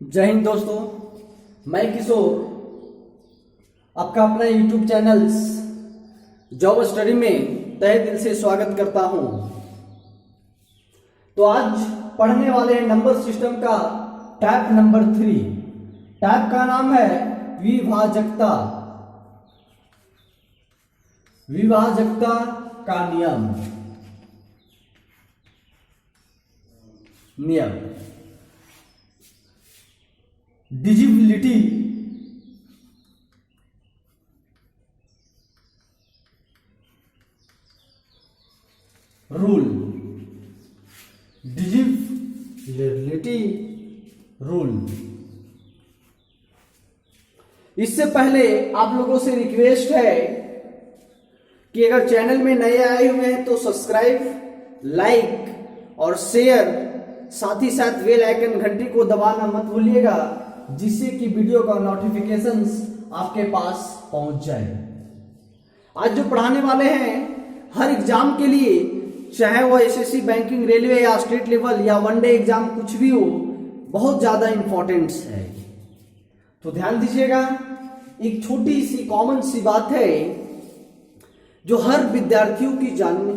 जय हिंद दोस्तों, मैं किशोर आपका अपना YouTube चैनल जॉब स्टडी में तहे दिल से स्वागत करता हूं। तो आज पढ़ने वाले हैं नंबर सिस्टम का टाइप नंबर 3। टाइप का नाम है विभाजकता। विभाजकता का नियम। Divisibility, rule. Divisibility rule. इससे पहले आप लोगों से रिक्वेस्ट है कि अगर चैनल में नए आए हुए हैं तो सब्सक्राइब, लाइक और शेयर, साथ ही साथ बेल आइकन घंटी को दबाना मत भूलिएगा, जिससे कि वीडियो का नोटिफिकेशंस आपके पास पहुंच जाए। आज जो पढ़ाने वाले हैं हर एग्जाम के लिए, चाहे वो एसएससी, बैंकिंग, रेलवे या स्टेट लेवल या वनडे एग्जाम कुछ भी हो, बहुत ज्यादा इंपॉर्टेंस है। तो ध्यान दीजिएगा, एक छोटी सी कॉमन सी बात है जो हर विद्यार्थियों की जानने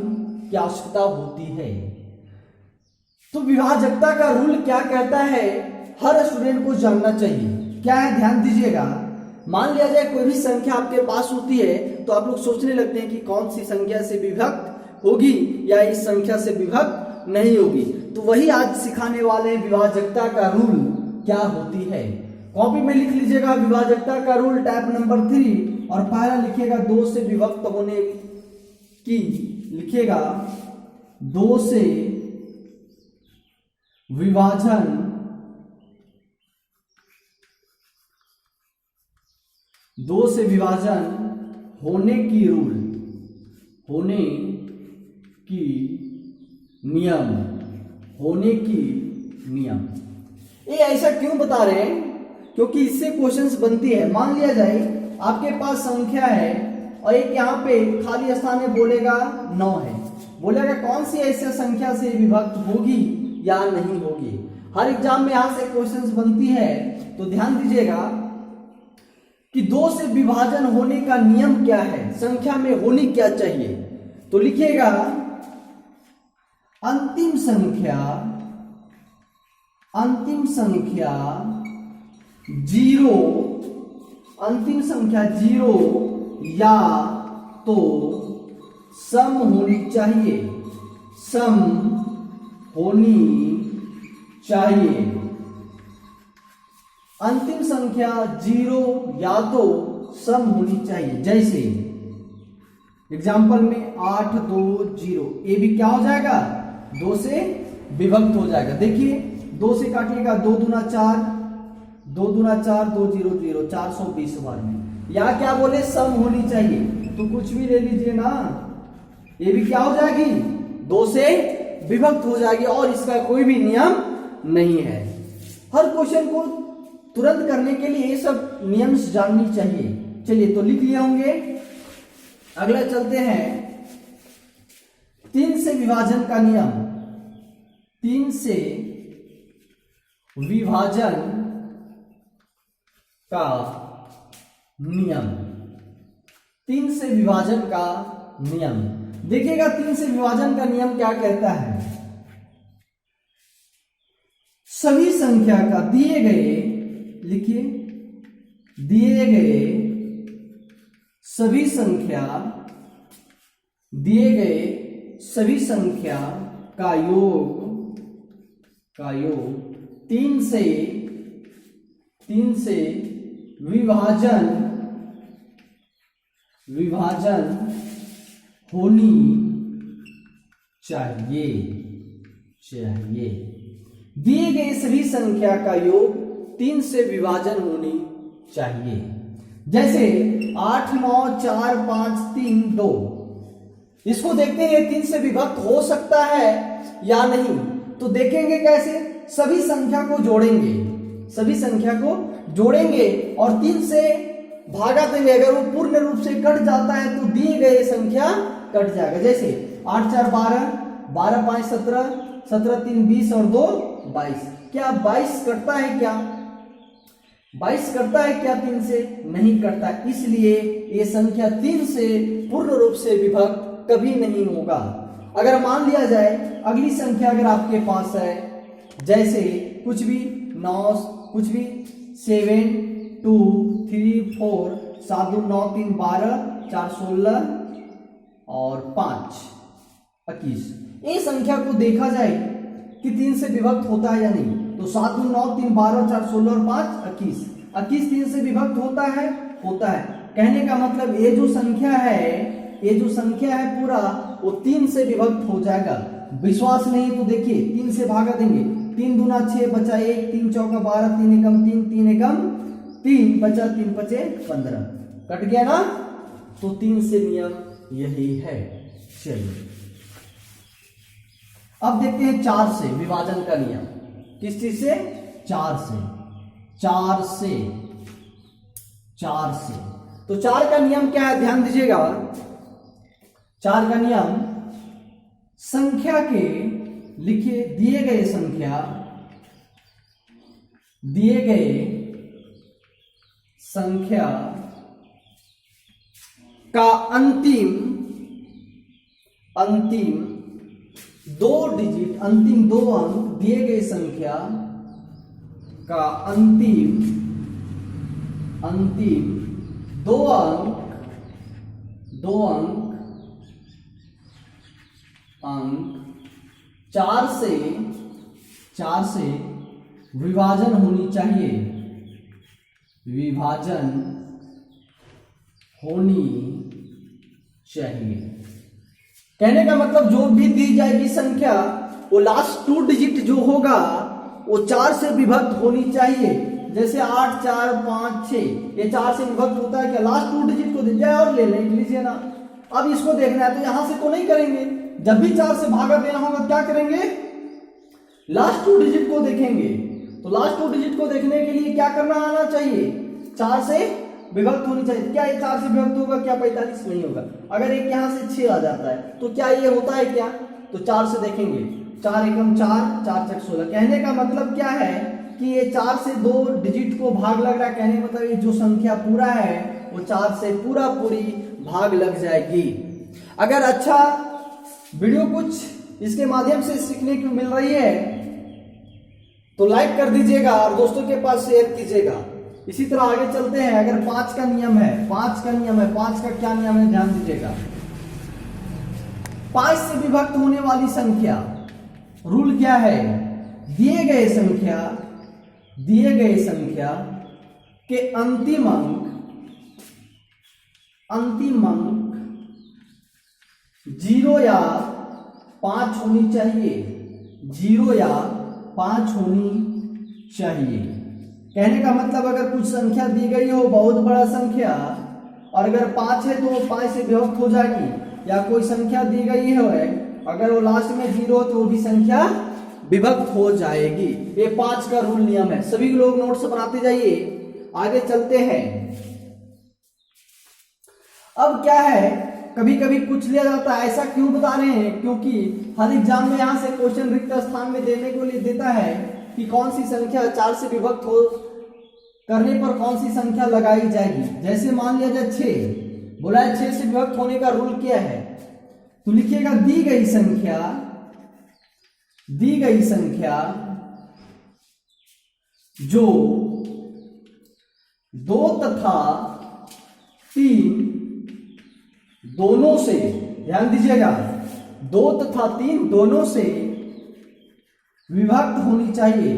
की आवश्यकता होती है। तो विभाजकता का रूल क्या कहता है, हर स्टूडेंट को जानना चाहिए। क्या है, ध्यान दीजिएगा। मान लिया जाए कोई भी संख्या आपके पास होती है तो आप लोग सोचने लगते हैं कि कौन सी संख्या से विभक्त होगी या इस संख्या से विभक्त नहीं होगी। तो वही आज सिखाने वाले हैं, विभाजकता का रूल क्या होती है। कॉपी में लिख लीजिएगा विभाजकता का रूल टाइप नंबर 3 और पहला लिखिएगा 2 से विभक्त होने की, लिखिएगा 2 से विभाजन होने की रूल, होने की नियम, होने की नियम। ये ऐसा क्यों बता रहे हैं? क्योंकि इससे क्वेश्चंस बनती है। मान लिया जाए आपके पास संख्या है और एक यहाँ पे खाली स्थान है, बोलेगा 9 है, बोलेगा कौन सी ऐसी संख्या से विभक्त होगी या नहीं होगी। हर एग्जाम में यहां से क्वेश्चंस बनती है। तो ध्यान दीजिएगा कि 2 से विभाजन होने का नियम क्या है, संख्या में होनी क्या चाहिए। तो लिखिएगा अंतिम संख्या 0, अंतिम संख्या 0 या तो सम होनी चाहिए, सम होनी चाहिए। अंतिम संख्या 0 या तो सम होनी चाहिए। जैसे एग्जाम्पल में 8, 2, 0, ये भी क्या हो जाएगा, 2 से विभक्त हो जाएगा। देखिए 2 से काटिएगा, 2 दूना 4, 2 दूना 4, 2 0 0, 420 बार में। या क्या बोले, सम होनी चाहिए, तो कुछ भी ले लीजिए ना, ये भी क्या हो जाएगी, 2 से विभक्त हो जाएगी और इसका कोई भी नियम नहीं है। हर क्वेश्चन को तुरंत करने के लिए ये सब नियम जाननी चाहिए। चलिए तो लिख लिए होंगे। अगला चलते हैं 3 से विभाजन का नियम। 3 से विभाजन का नियम। 3 से विभाजन का नियम। देखिएगा 3 से विभाजन का नियम क्या कहता है। सभी संख्या का दिए गए, लिखिए दिए गए सभी संख्या, दिए गए सभी संख्या का योग 3 से विभाजन होनी चाहिए। दिए गए सभी संख्या का योग 3 से विभाजन होनी चाहिए। जैसे 8, 9, 4, 5, 3, 2, इसको देखते हैं 3 से विभक्त हो सकता है या नहीं। तो देखेंगे कैसे, सभी संख्या को जोड़ेंगे, सभी संख्या को जोड़ेंगे और 3 से भागा देंगे। अगर वो पूर्ण रूप से कट जाता है तो दिए गए संख्या कट जाएगा। जैसे 8 4 12, 12 5 17, 17 3 20 और 2 22। क्या 22 कटता है क्या? 22 करता है क्या 3 से? नहीं करता, इसलिए ये संख्या 3 से पूर्ण रूप से विभक्त कभी नहीं होगा। अगर मान लिया जाए अगली संख्या अगर आपके पास है, जैसे कुछ भी 9, कुछ भी 7, 2, 3, 4, 7, 2, 9, 3, 12, 4, 16 और 5, 21। ये संख्या को देखा जाए कि 3 से विभक्त होता है या नहीं, तो 7, 2, 9, 3, 12, 4, 16 और 5, 21। 21 3 से विभक्त होता है? होता है। कहने का मतलब ये जो संख्या है पूरा वो 3 से विभक्त हो जाएगा। विश्वास नहीं तो देखिए 3 से भागा देंगे, 3 दूना 6 बचा 1, 3 चौका 12, 3 एकम 3, 3 एकम 3 बचा 3 पचे 15, कट गया ना। तो 3 से नियम यही है। चलिए अब देखते हैं 4 से विभाजन का नियम। किस चीज से? 4 से। तो 4 का नियम क्या है? ध्यान दीजिएगा। 4 का नियम संख्या के लिखिए, दिए गए संख्या का अंतिम 2 डिजिट, अंतिम 2 अंक, दिए गए संख्या का अंतिम 2 अंक 4 से विभाजन होनी चाहिए, कहने का मतलब जो भी दी जाएगी संख्या वो लास्ट 2 डिजिट जो होगा वो 4 से विभक्त होनी चाहिए। जैसे 8, 4, 5, 6, ये 4 से विभक्त होता है क्या? लास्ट 2 डिजिट को दीजिए और ले लीजिए ना। अब इसको देखना है तो यहां से तो नहीं करेंगे, जब भी 4 से भागा देना होगा क्या करेंगे? लास्ट 2 डिजिट को देखेंगे। तो लास्ट 2 डिजिट को देखने के लिए क्या करना आना चाहिए? 4 से विभक्त होनी चाहिए। क्या ये 4 से विभक्त होगा क्या? 45 नहीं होगा। अगर एक यहां से 6 आ जाता है तो क्या ये होता है क्या? तो 4 से देखेंगे, 4 एकम 4, 4 चक 16। कहने का मतलब क्या है कि ये 4 से 2 डिजिट को भाग लग रहा है। कहने का मतलब ये जो संख्या पूरा है वो 4 से पूरी भाग लग जाएगी। अगर अच्छा वीडियो कुछ इसके माध्यम से सीखने को मिल रही है तो लाइक कर दीजिएगा और दोस्तों के पास शेयर कीजिएगा। इसी तरह आगे चलते हैं। अगर 5 का नियम है, 5 का क्या नियम है? ध्यान दीजिएगा। 5 से विभक्त होने वाली संख्या रूल क्या है? दिए गए संख्या के अंतिम अंक 0 या 5 होनी चाहिए, 0 या 5 होनी चाहिए। कहने का मतलब अगर कुछ संख्या दी गई हो, बहुत बड़ा संख्या, और अगर 5 है तो 5 से विभक्त हो जाएगी। या कोई संख्या दी गई है, अगर वो लास्ट में 0 हो तो वो भी संख्या विभक्त हो जाएगी। ये 5 का रूल नियम है। सभी लोग नोट्स बनाते जाइए। आगे चलते हैं। अब क्या है, कभी कभी पूछ लिया जाता है, ऐसा क्यों बता रहे हैं? क्योंकि हर एग्जाम में यहां से क्वेश्चन रिक्त स्थान में देने को लिए देता है कि कौन सी संख्या 4 से विभक्त हो करने पर कौन सी संख्या लगाई जाएगी। जैसे मान लिया जाए 6, बोला है 6 से विभक्त होने का रूल क्या है? तो लिखिएगा दी गई संख्या जो 2 तथा 3 दोनों से, ध्यान दीजिएगा, 2 तथा 3 दोनों से विभक्त होनी चाहिए,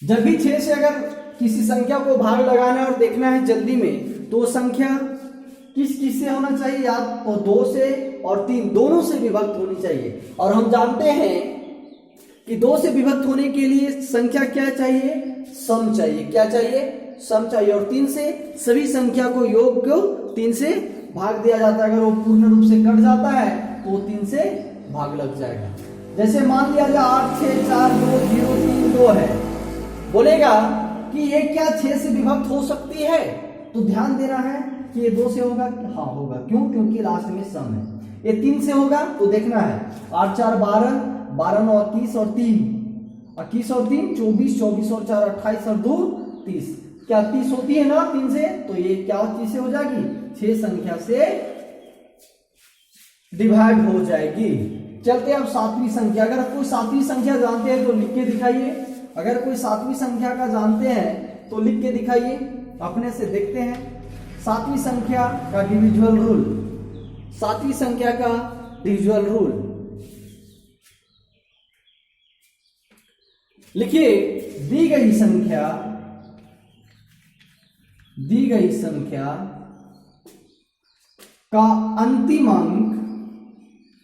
जब भी 6 से अगर किसी संख्या को भाग लगाना है और देखना है जल्दी में, तो संख्या किस से होना चाहिए? या तो 2 से और 3 दोनों से विभक्त होनी चाहिए। और हम जानते हैं कि 2 से विभक्त होने के लिए संख्या क्या चाहिए? सम चाहिए। क्या चाहिए? सम चाहिए। और 3 से सभी संख्या को योग को 3 से भाग दिया जाता है। अगर वो पूर्ण रूप से कट जाता है तो 3 से भाग लग जाएगा। जैसे मान लिया जाए 8, 6, 4, 2, 0, 3, 2 है, बोलेगा कि ये क्या 6 से विभक्त हो सकती है? तो ध्यान देना है कि ये 2 से होगा। हाँ होगा। क्यों? क्योंकि लास्ट में सम है। ये 3 से होगा तो देखना है 8 4 12, 12 9 21 और 3, 21 और 3 24, 24 और 4 28 और 2 30। क्या 30 होती है ना 3 से? तो ये क्या चीज से हो जाएगी? 6 संख्या से डिवाइड हो जाएगी। चलते हैं अब 7वीं संख्या। अगर कोई 7वीं संख्या जानते हैं तो लिख के दिखाइए। अगर कोई 7वीं संख्या का जानते हैं तो लिख के दिखाइए। अपने से देखते हैं 7वीं संख्या का डिविजुअल रूल। 7वीं संख्या का डिविजुअल रूल लिखिए। दी गई संख्या का अंतिम अंक,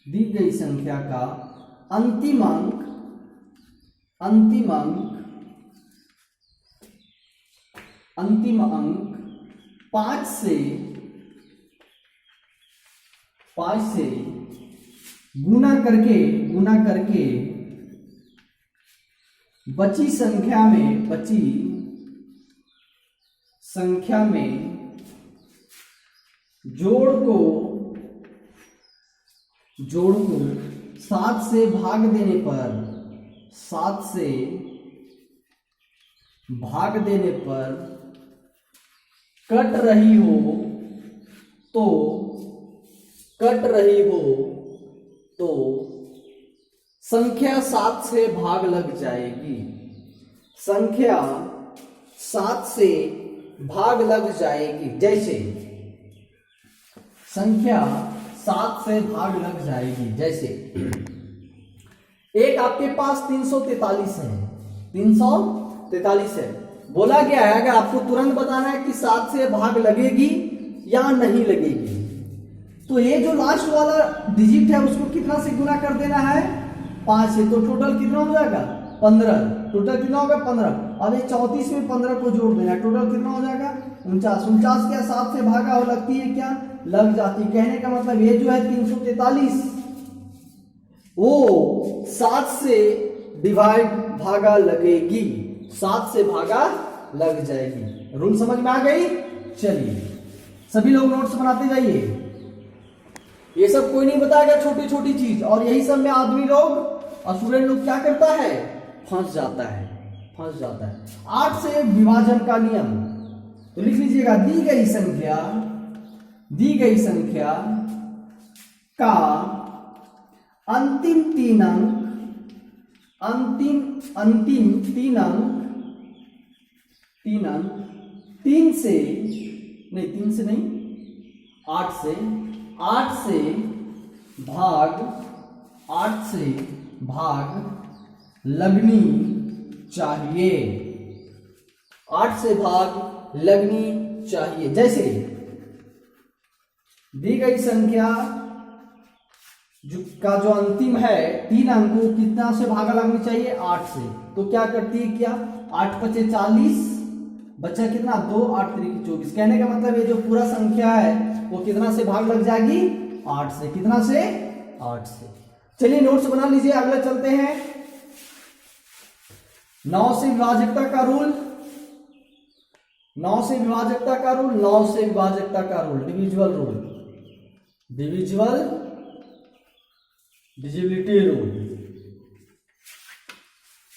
दी गई संख्या का अंतिम अंक 5 से गुना करके बची संख्या में जोड़ को 7 से भाग देने पर कट रही हो तो संख्या 7 से भाग लग जाएगी। संख्या 7 से भाग लग जाएगी। जैसे संख्या 7 से भाग लग जाएगी। जैसे एक आपके पास 343 है, 343 है। बोला गया है अगर आपको तुरंत बताना है कि 7 से भाग लगेगी या नहीं लगेगी, तो ये जो लास्ट वाला डिजिट है उसको कितना से गुना कर देना है? 5 से। तो टोटल कितना हो जाएगा? 15। टोटल कितना होगा? 15। अब ये 34 में 15 को जोड़ देना है, टोटल कितना हो जाएगा? 49। 49 क्या 7 से भागा हो लगती है क्या? लग जाती। कहने का मतलब ये जो है 343 वो 7 से डिवाइड भागा लगेगी, 7 से भागा लग जाएगी। रूल समझ में आ गई? चलिए सभी लोग नोट्स बनाते जाइए। ये सब कोई नहीं बताएगा, छोटी छोटी चीज, और यही सब में आदमी लोग और स्टूडेंट लोग क्या करता है? फंस जाता है। 8 से विभाजन का नियम तो लिख लीजिएगा। दी गई संख्या का अंतिम तीन अंक 3 से नहीं 8 से भाग लगनी चाहिए। 8 से भाग लगनी चाहिए। जैसे दी गई संख्या जो अंतिम है 3 अंक को कितना से भागा लगनी चाहिए? 8 से। तो क्या करती है? क्या 8 × 5 = 40, बचा कितना? 2, 8 × 3 = 24। कहने का मतलब ये जो पूरा संख्या है वो कितना से भाग लग जाएगी? 8 से। कितना से? 8 से। चलिए नोट्स बना लीजिए, अगले चलते हैं। 9 से विभाजकता का रूल, 9 से विभाजकता का रूल, 9 से विभाजकता का rule, divisible rule, divisibility rule.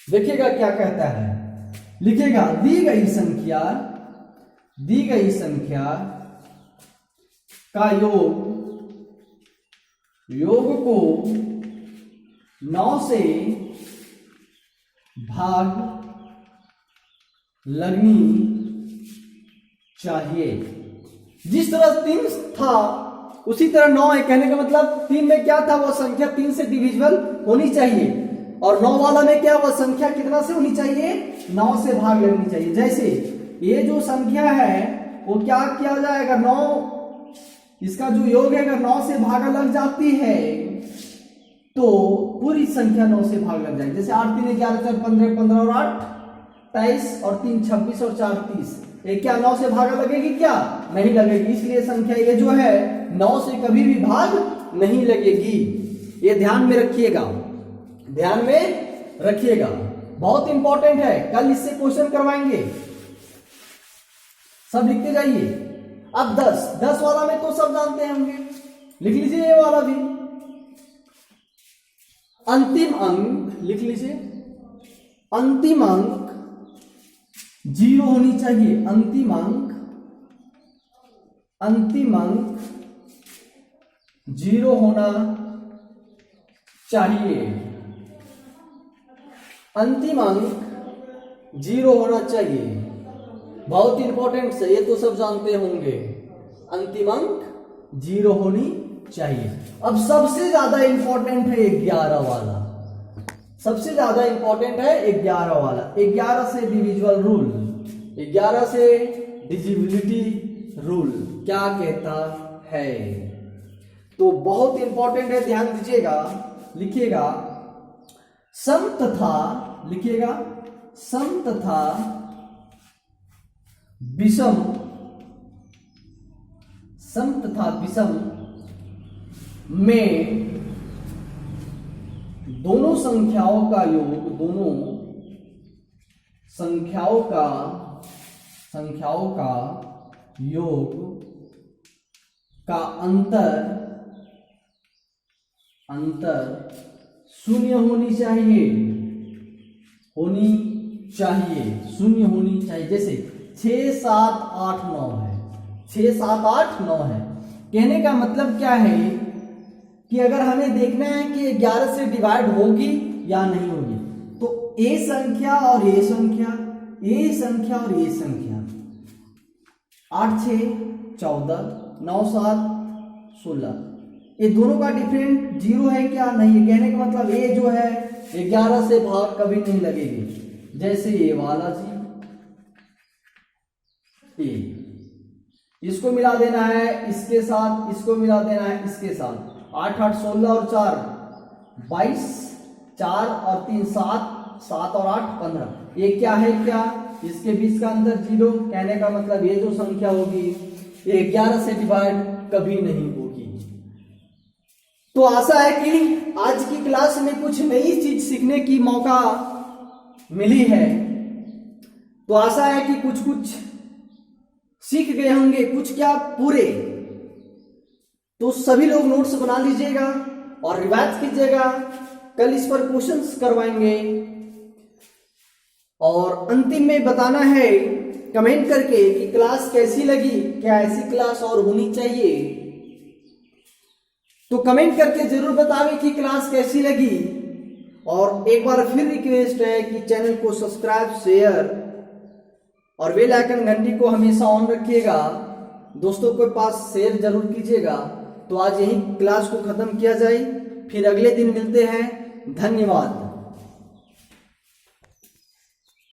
देखिएगा क्या कहता है, लिखेगा दी गई संख्या का योग को 9 से भाग लगनी चाहिए। जिस तरह 3 था उसी तरह 9 है। कहने का मतलब 3 में क्या था? वो संख्या 3 से डिविजिबल होनी चाहिए, और 9 वाला में क्या? वह संख्या कितना से होनी चाहिए? 9 से भाग लगनी चाहिए। जैसे ये जो संख्या है वो क्या किया जाएगा? 9, इसका जो योग है अगर 9 से भागा लग जाती है तो पूरी संख्या 9 से भाग लग जाएगी। जैसे 8 × 3 = 11, 4 × 15, 15 और 8 23 और 3 26 और 4 30। ये क्या 9 से भागा लगेगी? क्या नहीं लगेगी। इसलिए संख्या ये जो है 9 से कभी भी भाग नहीं लगेगी। ये ध्यान में रखिएगा, बहुत इंपॉर्टेंट है। कल इससे क्वेश्चन करवाएंगे, सब लिखते जाइए। अब 10 वाला में तो सब जानते होंगे, लिख लीजिए ये वाला भी। अंतिम अंक लिख लीजिए, अंतिम अंक 0 होनी चाहिए, अंतिम अंक 0 होना चाहिए, अंतिम अंक 0 होना चाहिए। बहुत इंपॉर्टेंट है, ये तो सब जानते होंगे, अंतिम अंक 0 होनी चाहिए। अब सबसे ज्यादा इंपॉर्टेंट है 11 वाला, सबसे ज्यादा इंपॉर्टेंट है 11 वाला। 11 से डिविजिबल रूल, 11 से डिविजिबिलिटी रूल क्या कहता है, तो बहुत इंपॉर्टेंट है, ध्यान दीजिएगा। लिखिएगा सम तथा, लिखिएगा सम तथा विषम, सम तथा विषम में दोनों संख्याओं का योग, दोनों संख्याओं का योग का अंतर शून्य होनी चाहिए, शून्य होनी चाहिए। जैसे 6 7 8 9 है, 6 7 8 9 है। कहने का मतलब क्या है कि अगर हमें देखना है कि 11 से डिवाइड होगी या नहीं होगी, तो ए संख्या और ए संख्या, ए संख्या और ए संख्या, 8 6 14, 9 7 16, ये दोनों का डिफरेंट 0 है क्या, नहीं है। कहने का मतलब ए जो है 11 से भाग कभी नहीं लगेगी। जैसे ये वाला जी, ए, इसको मिला देना है इसके साथ, इसको मिला देना है इसके साथ। 8 8 16 और 4 22, 4 और 3 7, 7 और 8 15। ये क्या है, क्या इसके बीच का अंतर 0। कहने का मतलब ये जो संख्या होगी ये 11 से डिवाइड कभी नहीं होगी। तो आशा है कि आज की क्लास में कुछ नई चीज सीखने की मौका मिली है। तो आशा है कि कुछ सीख गए होंगे, कुछ क्या पूरे। तो सभी लोग नोट्स बना लीजिएगा और रिवाइज कीजिएगा, कल इस पर क्वेश्चंस करवाएंगे। और अंतिम में बताना है कमेंट करके कि क्लास कैसी लगी, क्या ऐसी क्लास और होनी चाहिए। तो कमेंट करके जरूर बतावें कि क्लास कैसी लगी। और एक बार फिर रिक्वेस्ट है कि चैनल को सब्सक्राइब, शेयर और बेल आइकन घंटी को हमेशा ऑन रखिएगा, दोस्तों के पास शेयर जरूर कीजिएगा। तो आज यही क्लास को खत्म किया जाए, फिर अगले दिन मिलते हैं। धन्यवाद।